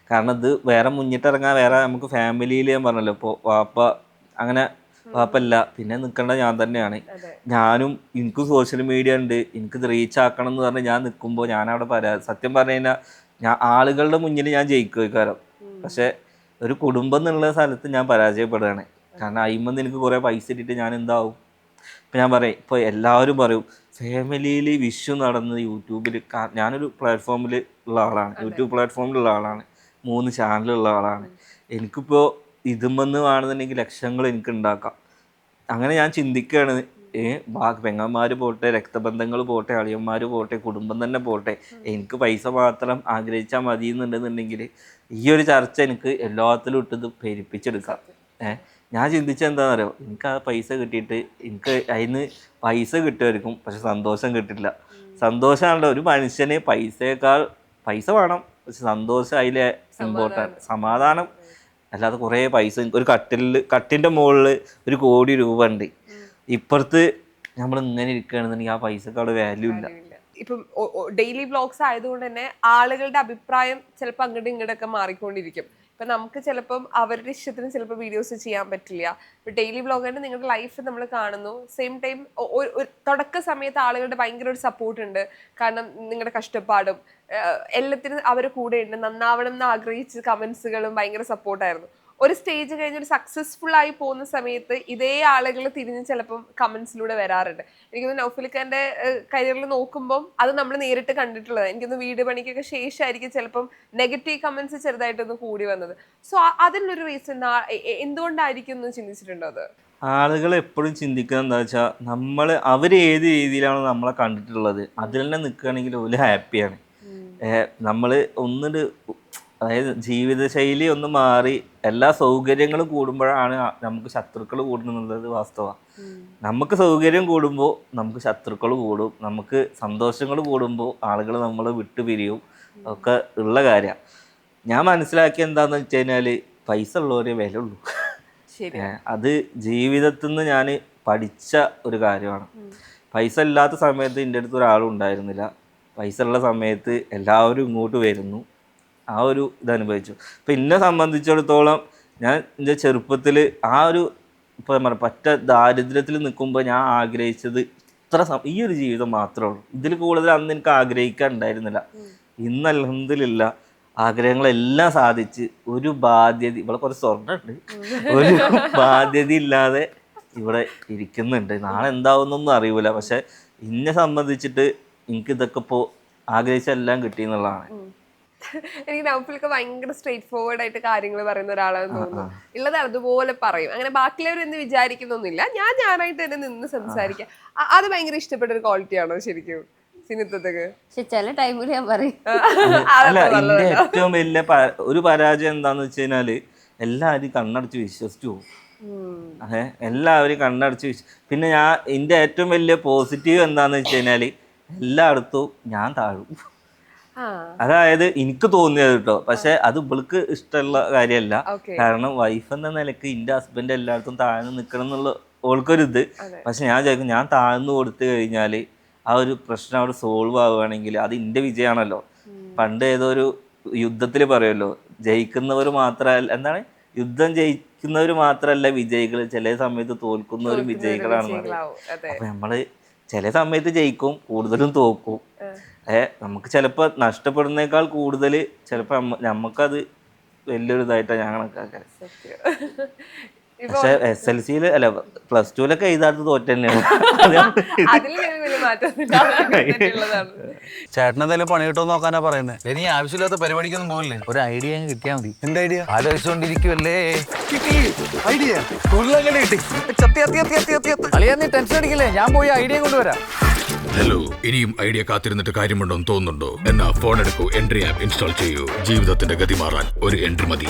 കാരണം ഇത് വേറെ മുന്നിട്ടിറങ്ങാൻ വേറെ നമുക്ക് ഫാമിലിയിൽ ഞാൻ പറഞ്ഞല്ലോ ഇപ്പോൾ അങ്ങനെ വാപ്പല്ല, പിന്നെ നിൽക്കേണ്ട ഞാൻ തന്നെയാണ്. ഞാനും എനിക്കും സോഷ്യൽ മീഡിയ ഉണ്ട്, എനിക്കിത് റീച്ച് ആക്കണം എന്ന് പറഞ്ഞ് ഞാൻ നിൽക്കുമ്പോൾ ഞാനവിടെ സത്യം പറഞ്ഞു കഴിഞ്ഞാൽ ഞാൻ ആളുകളുടെ മുന്നിൽ ഞാൻ ജയിക്കുമായിക്കാരം. പക്ഷെ ഒരു കുടുംബം എന്നുള്ള സ്ഥലത്ത് ഞാൻ പരാജയപ്പെടുകയാണ്. കാരണം അയിമെന്ന് എനിക്ക് കുറേ പൈസ ഇട്ടിട്ട് ഞാൻ എന്താവും. ഇപ്പം ഞാൻ പറയും, ഇപ്പോൾ എല്ലാവരും പറയും ഫാമിലിയിൽ വിഷു നടന്ന് യൂട്യൂബിൽ, ഞാനൊരു പ്ലാറ്റ്ഫോമിൽ ഉള്ള ആളാണ്, യൂട്യൂബ് പ്ലാറ്റ്ഫോമിലുള്ള ആളാണ്, 3 ചാനലുള്ള ആളാണ്. എനിക്കിപ്പോൾ ഇതുമെന്ന് വേണമെന്നുണ്ടെങ്കിൽ ലക്ഷങ്ങൾ എനിക്ക് ഉണ്ടാക്കാം. അങ്ങനെ ഞാൻ ചിന്തിക്കുകയാണ്, പെങ്ങന്മാർ പോട്ടെ, രക്തബന്ധങ്ങൾ പോട്ടെ, അളിയന്മാർ പോട്ടെ, കുടുംബം തന്നെ പോട്ടെ, എനിക്ക് പൈസ മാത്രം ആഗ്രഹിച്ചാൽ മതി എന്നുണ്ടെന്നുണ്ടെങ്കിൽ ഈ ഒരു ചർച്ച എനിക്ക് എല്ലാത്തിലും ഇട്ടത് പെരുപ്പിച്ചെടുക്കാം. ഞാൻ ചിന്തിച്ചത് എന്താണെന്ന് അറിയോ, എനിക്ക് ആ പൈസ കിട്ടിയിട്ട് എനിക്ക് അതിന് പൈസ കിട്ടുമായിരിക്കും, പക്ഷെ സന്തോഷം കിട്ടില്ല. സന്തോഷമാണല്ലോ ഒരു മനുഷ്യന് പൈസ വേണം, പക്ഷെ സന്തോഷം അതിലെ ഇമ്പോർട്ടൻ്റ്. സമാധാനം അല്ലാതെ കുറേ പൈസ, ഒരു കട്ടിൻ്റെ മുകളിൽ 1 കോടി രൂപ ഉണ്ട്, ഇപ്പുറത്ത് നമ്മൾ ഇങ്ങനെ ഇരിക്കുകയാണെന്നുണ്ടെങ്കിൽ ആ പൈസക്ക് അവിടെ വാല്യൂ ഇല്ല. ഇപ്പം ഡെയിലി വ്ളോഗ്സ് ആയതുകൊണ്ട് തന്നെ ആളുകളുടെ അഭിപ്രായം ചിലപ്പോൾ അങ്ങോട്ടും ഇങ്ങോട്ടൊക്കെ മാറിക്കൊണ്ടിരിക്കും. ഇപ്പം നമുക്ക് ചിലപ്പം അവരുടെ ഇഷ്ടത്തിന് ചിലപ്പോൾ വീഡിയോസ് ചെയ്യാൻ പറ്റില്ല. ഇപ്പം ഡെയിലി വ്ളോഗായിട്ട് നിങ്ങളുടെ ലൈഫ് നമ്മൾ കാണുന്നു. സെയിം ടൈം തുടക്ക സമയത്ത് ആളുകളുടെ ഭയങ്കര ഒരു സപ്പോർട്ട് ഉണ്ട്. കാരണം നിങ്ങളുടെ കഷ്ടപ്പാടും എല്ലാത്തിനും അവരുടെ കൂടെ ഉണ്ട്. നന്നാവണം എന്ന് ആഗ്രഹിച്ച് കമൻസുകളും ഭയങ്കര സപ്പോർട്ടായിരുന്നു. ഒരു സ്റ്റേജ് കഴിഞ്ഞ് ഒരു സക്സസ്ഫുൾ ആയി പോകുന്ന സമയത്ത് ഇതേ ആളുകൾ തിരിഞ്ഞ് ചിലപ്പം കമന്റ്സിലൂടെ വരാറുണ്ട്. എനിക്കൊന്ന് നൗഫലിക്കാന്റെ കരിയറിൽ നോക്കുമ്പോൾ അത് നമ്മൾ നേരിട്ട് കണ്ടിട്ടുള്ളത്. എനിക്കൊന്ന് വീട് പണിക്കൊക്കെ ശേഷമായിരിക്കും ചിലപ്പം നെഗറ്റീവ് കമന്റ്സ് ചെറുതായിട്ടൊന്ന് കൂടി വന്നത്. സോ അതിനൊരു റീസൺ എന്തുകൊണ്ടായിരിക്കും എന്ന് ചിന്തിച്ചിട്ടുണ്ടോ? അത് ആളുകൾ എപ്പോഴും ചിന്തിക്കുന്നത് എന്താ വെച്ചാൽ അവർ ഏത് രീതിയിലാണ് നമ്മളെ കണ്ടിട്ടുള്ളത് അതിൽ തന്നെ നിൽക്കുകയാണെങ്കിൽ ഒരു ഹാപ്പിയാണ്. നമ്മൾ ഒന്നിട്ട് അതായത് ജീവിതശൈലി ഒന്ന് മാറി എല്ലാ സൗകര്യങ്ങളും കൂടുമ്പോഴാണ് നമുക്ക് ശത്രുക്കൾ കൂടുന്നുള്ളത് വാസ്തവമാണ്. നമുക്ക് സൗകര്യം കൂടുമ്പോൾ നമുക്ക് ശത്രുക്കൾ കൂടും, നമുക്ക് സന്തോഷങ്ങൾ കൂടുമ്പോൾ ആളുകൾ നമ്മളെ വിട്ടു പിരിയും, ഒക്കെ ഉള്ള കാര്യമാണ്. ഞാൻ മനസ്സിലാക്കിയ എന്താണെന്ന് വെച്ച് കഴിഞ്ഞാൽ പൈസ ഉള്ളവരെ വില ഉള്ളൂ. അത് ജീവിതത്തിൽ നിന്ന് ഞാൻ പഠിച്ച ഒരു കാര്യമാണ്. പൈസ ഇല്ലാത്ത സമയത്ത് എൻ്റെ അടുത്ത് ഒരാളും ഉണ്ടായിരുന്നില്ല, പൈസ ഉള്ള സമയത്ത് എല്ലാവരും ഇങ്ങോട്ട് വരുന്നു. ആ ഒരു ഇതനുഭവിച്ചു. അപ്പം എന്നെ സംബന്ധിച്ചിടത്തോളം ഞാൻ എൻ്റെ ചെറുപ്പത്തിൽ ആ ഒരു ഇപ്പം പറ്റ ദാരിദ്ര്യത്തിൽ നിൽക്കുമ്പോൾ ഞാൻ ആഗ്രഹിച്ചത് ഈ ഒരു ജീവിതം മാത്രമേ ഉള്ളൂ. ഇതിൽ കൂടുതൽ അന്ന് എനിക്ക് ആഗ്രഹിക്കാൻ ഉണ്ടായിരുന്നില്ല. ഇന്ന് അൽഹംദുലില്ലാ ആഗ്രഹങ്ങളെല്ലാം സാധിച്ച് ഒരു ബാധ്യത, ഇവിടെ കുറച്ച് സ്വർണ്ണമുണ്ട്, ഒരു ബാധ്യത ഇല്ലാതെ ഇവിടെ ഇരിക്കുന്നുണ്ട്. നാളെ എന്താവുന്നൊന്നും അറിയില്ല. പക്ഷെ എന്നെ സംബന്ധിച്ചിട്ട് എനിക്കിതൊക്കെ ഇപ്പോൾ ആഗ്രഹിച്ചെല്ലാം കിട്ടിയെന്നുള്ളതാണ്. എനിക്ക് നൗഫലൊക്കെ ഭയങ്കര സ്ട്രേറ്റ് ഫോർവേഡ് ആയിട്ട് കാര്യങ്ങൾ പറയുന്ന ഒരാളാണെന്ന് തോന്നുന്നു. ഉള്ളത് അതുപോലെ പറയും. അങ്ങനെ ബാക്കിയുള്ളവർ എന്ന് വിചാരിക്കുന്നൊന്നുമില്ല. ഞാനായിട്ട് തന്നെ നിന്ന് സംസാരിക്കാം. അത് ഭയങ്കര ഇഷ്ടപ്പെട്ട ഒരു ക്വാളിറ്റി ആണോ ശരിക്കും സിനിത്തക്ക്? പക്ഷെ ചില ടൈമിൽ ഞാൻ പറയും. അല്ല, എൻ്റെ ഏറ്റവും വലിയ ഒരു പരാജയം എന്താന്ന് വെച്ച് കഴിഞ്ഞാല് എല്ലാവരും കണ്ണടച്ച് വിശ്വസിച്ചു പോകും. എല്ലാവരും കണ്ണടച്ച് പിന്നെ എൻ്റെ ഏറ്റവും വലിയ പോസിറ്റീവ് എന്താന്ന് വെച്ച് കഴിഞ്ഞാല് എല്ലായിടത്തും ഞാൻ താഴും. അതായത് എനിക്ക് തോന്നിയത് കേട്ടോ, പക്ഷെ അത് ഇവൾക്ക് ഇഷ്ടമുള്ള കാര്യമല്ല. കാരണം വൈഫ് എന്ന നിലക്ക് എൻ്റെ ഹസ്ബൻഡ് എല്ലായിടത്തും താഴ്ന്നു നിൽക്കണം എന്നുള്ള ഓൾക്കൊരിത്. പക്ഷെ ഞാൻ ചോദിക്കും, ഞാൻ താഴ്ന്നു കൊടുത്തു കഴിഞ്ഞാൽ ആ ഒരു പ്രശ്നം അവിടെ സോൾവ് ആവുകയാണെങ്കിൽ അത് എൻ്റെ വിജയമാണല്ലോ. പണ്ട് ഏതൊരു യുദ്ധത്തിൽ പറയുമല്ലോ, ജയിക്കുന്നവർ മാത്രമല്ല, എന്താണ്, യുദ്ധം ജയിക്കുന്നവർ മാത്രമല്ല വിജയികൾ, ചില സമയത്ത് തോൽക്കുന്നവരും വിജയികളാണെന്ന് പറയും. അപ്പൊ നമ്മള് ചില സമയത്ത് ജയിക്കും, കൂടുതലും തോക്കും. നമുക്ക് ചിലപ്പോൾ നഷ്ടപ്പെടുന്നേക്കാൾ കൂടുതൽ ചിലപ്പോൾ നമുക്കത് വലിയൊരു ഇതായിട്ടാണ് ഞാൻ കണക്കാക്കാൻ. പക്ഷെ SLC-യിൽ അല്ല +2-ലൊക്കെ എഴുതാത്ത തോറ്റ തന്നെയാണ്. ചേട്ടനെന്തായാലും പണി കിട്ടുമോ നോക്കാനാ പറയുന്നത്. ഇനി ആവശ്യമില്ലാത്ത പരിപാടിക്കൊന്നും പോകില്ലേ, ഒരു ഐഡിയ കിട്ടിയാൽ മതി. എന്താ ഐഡിയ? ആലോചിച്ചുകൊണ്ടിരിക്കുവല്ലേ. ഐഡിയ അളിയാ നീ ടെൻഷൻ അടിക്കില്ലേ, ഞാൻ പോയി ഐഡിയ കൊണ്ടുവരാം. ഹലോ, ഇനിയും ഐഡിയ കാത്തിരുന്നിട്ട് കാര്യമുണ്ടോ എന്ന് തോന്നുന്നുണ്ടോ? എന്നാ ഫോൺ എടുക്കൂ, എൻട്രി ആപ്പ് ഇൻസ്റ്റാൾ ചെയ്യൂ. ജീവിതത്തിന്റെ ഗതി മാറാൻ ഒരു എൻട്രി മതി.